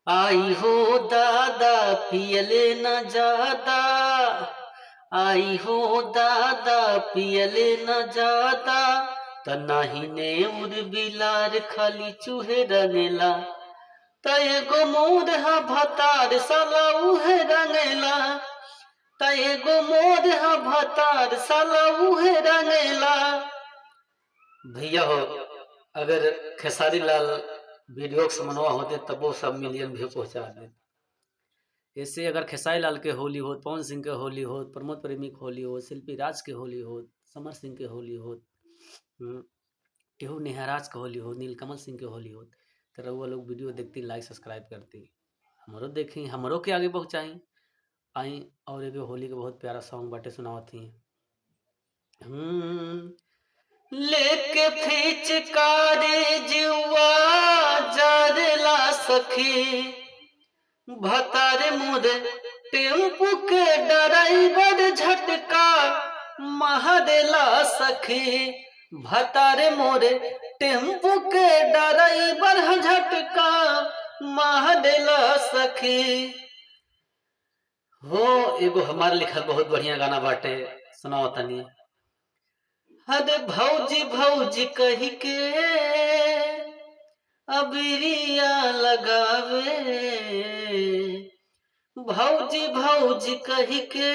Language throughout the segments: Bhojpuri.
आई हो दादा पियले न जादा, आई हो दादा पियले न जादा, त नाही ने उर बिलार खाली चूहे रंगेला, त एगो मोर हा भतार साला उहे रंगेला, त एगो मोर हा भतार साला उहे रंगेला। भैया हो, अगर खेसारी लाल वीडियो के समन्वय होते तब वो सब मिलियन व्यू पहुंचा देते। ऐसे अगर खेसारी लाल के होली हो, पवन सिंह के होली हो, प्रमोद प्रेमी के होली हो, शिल्पी राज के होली हो, समर सिंह के होली हो, टेहू नेहराज के होली हो, नीलकमल सिंह के होली हो, तो रउआ लोग वीडियो देखती, लाइक सब्सक्राइब करती, हमरो देखी, हमरो के आगे पहुँचाई। आई और एक होली का बहुत प्यारा सॉन्ग बाटे सुनावती। लेके फिचकारी जुआ जरला सखी, भतार मुरे टेम्पू के ड्राइवर झटका महदेला सखी, भतार मोरे टेम्पू के ड्राइवर झटका महदेला सखी। हो एगो हमारे लिखल बहुत बढ़िया गाना बाटे, सुनाओ तनी। अरे भौजी भौजी कही के अबिरिया लगावे, भौजी भौजी कही के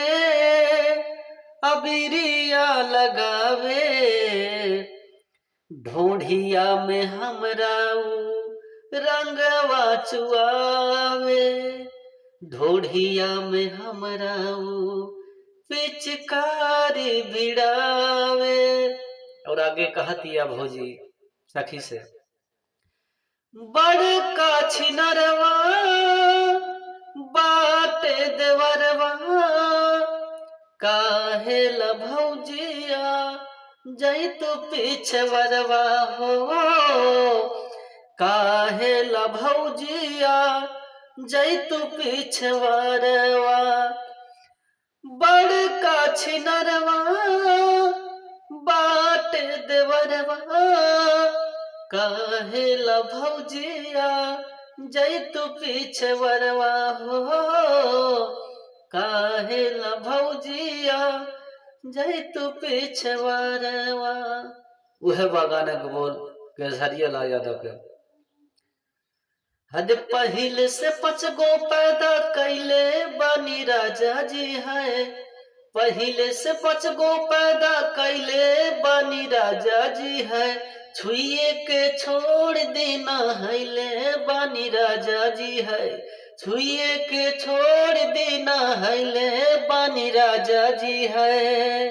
अबिरिया लगावे, ढोढ़िया में हमरा रंगवा चुआवे, ढोढ़िया में हमरा पिचकारी भिड़ावे। और आगे कहतिया भौजी सखी से, बड़का छिनरवा बाटे देवरवा, काहे ला भौजिया जैतु पिछवरवा हो, काहे ला भौजिया जैतु पिछवरवा, बड़का छिनरवा बाट देवरवा, काहे ला भौजिया जैतु पिछवरवा हो, काहे ला भौजिया जैतु पिछवरवा। वह बागाने को बोल केसरिया ला यादव के। हद पहले से 5 गो पैदा कैले बनी राजा जी है, पहले से 5 गो पैदा कैले बनी राजा जी है, छुए के छोड़ देना है ले बनी राजा जी है, छुए के छोड़ देना है ले बनी राजा जी है।